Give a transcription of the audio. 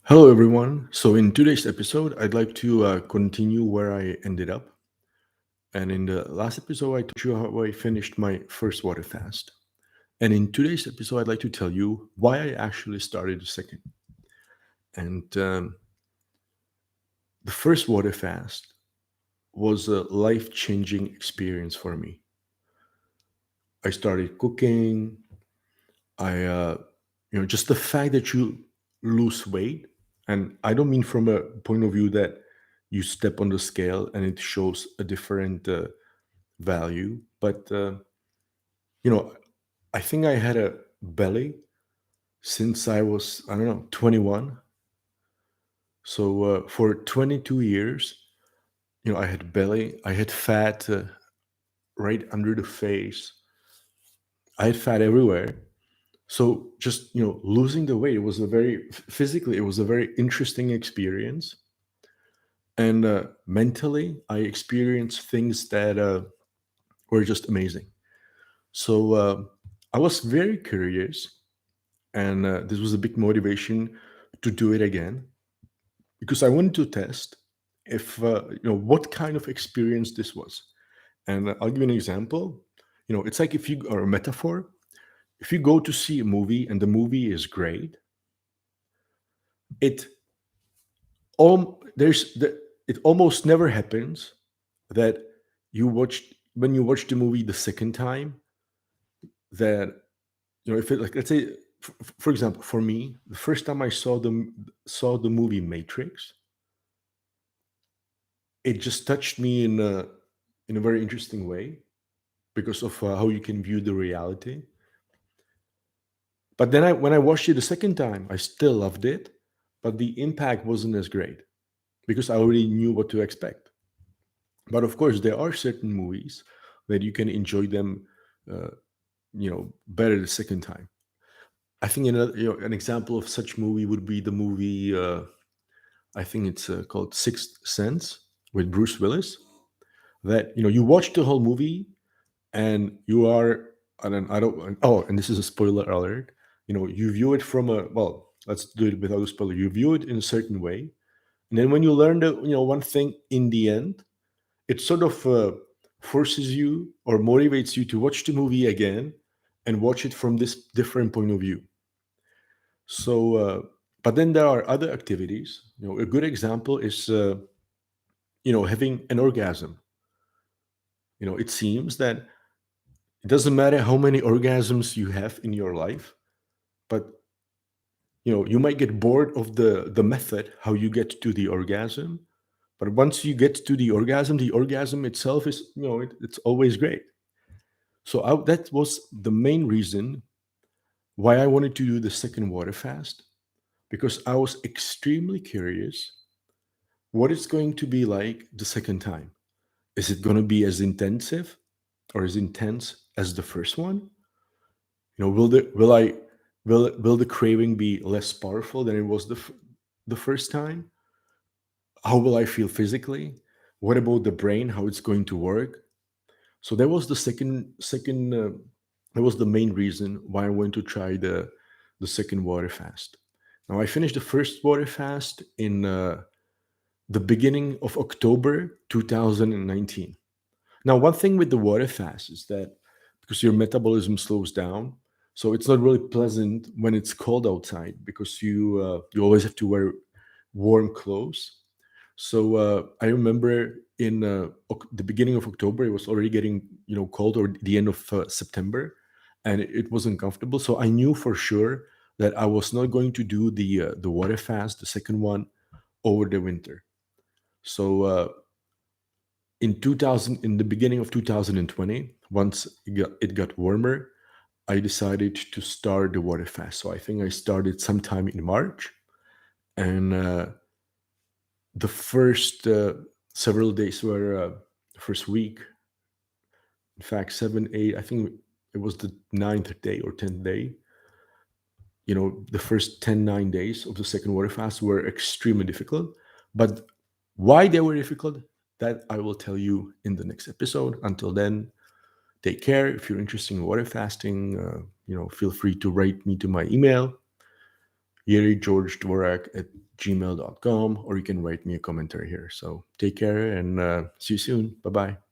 Hello, everyone. So, in today's episode, I'd like to continue where I ended up. And in the last episode, I told you how I finished my first water fast. And in today's episode, I'd like to tell you why I actually started the second. And the first water fast was a life changing experience for me. I started cooking. Just the fact that you lose weight, and I don't mean from a point of view that you step on the scale and it shows a different value, but you know, I think I had a belly since I was, I don't know, 21. So for 22 years, I had belly, I had fat right under the face, I had fat everywhere. So just losing the weight was a very physically it was a very interesting experience, and mentally I experienced things that were just amazing. So I was very curious, and this was a big motivation to do it again because I wanted to test if what kind of experience this was. And I'll give you an example. It's like if you or a metaphor. If you go to see a movie and the movie is great, it it almost never happens that when you watch the movie the second time, that if it, like, let's say, for example, for me, the first time I saw the movie Matrix, it just touched me in a very interesting way because of how you can view the reality. But then when I watched it the second time, I still loved it, but the impact wasn't as great because I already knew what to expect. But of course, there are certain movies that you can enjoy them, uh, better the second time. I think an example of such movie would be the movie. I think it's called Sixth Sense with Bruce Willis. That you watch the whole movie and you are. And then I don't. Oh, and this is a spoiler alert. You view it from a well. Let's do it without a spoiler. You view it in a certain way, and then when you learn the one thing in the end, it sort of forces you or motivates you to watch the movie again and watch it from this different point of view. So, but then there are other activities. A good example is having an orgasm. It seems that it doesn't matter how many orgasms you have in your life, but you might get bored of the method how you get to the orgasm. But once you get to the orgasm itself is it's always great. So that was the main reason why I wanted to do the second water fast, because I was extremely curious what it's going to be like the second time. Is it going to be as intensive or as intense as the first one? Will the craving be less powerful than it was the first time? How will I feel physically? What about the brain? How it's going to work? So that was the second. That was the main reason why I went to try the second water fast. Now I finished the first water fast in the beginning of October 2019. Now, one thing with the water fast is that because your metabolism slows down, so it's not really pleasant when it's cold outside because you always have to wear warm clothes. So I remember in the beginning of October, it was already getting cold, or the end of September, and it was uncomfortable. So I knew for sure that I was not going to do the water fast, the second one, over the winter. So in the beginning of 2020, once it got warmer, I decided to start the water fast. So I think I started sometime in March, and the first several days were the first week. In fact, 7, 8. I think it was the ninth day or 10th day. The first 9 days of the second water fast were extremely difficult. But why they were difficult, that I will tell you in the next episode. Until then, take care. If you're interested in water fasting, feel free to write me to my email, yerigeorgedvorak at gmail.com, or you can write me a commentary here. So take care and see you soon. Bye bye.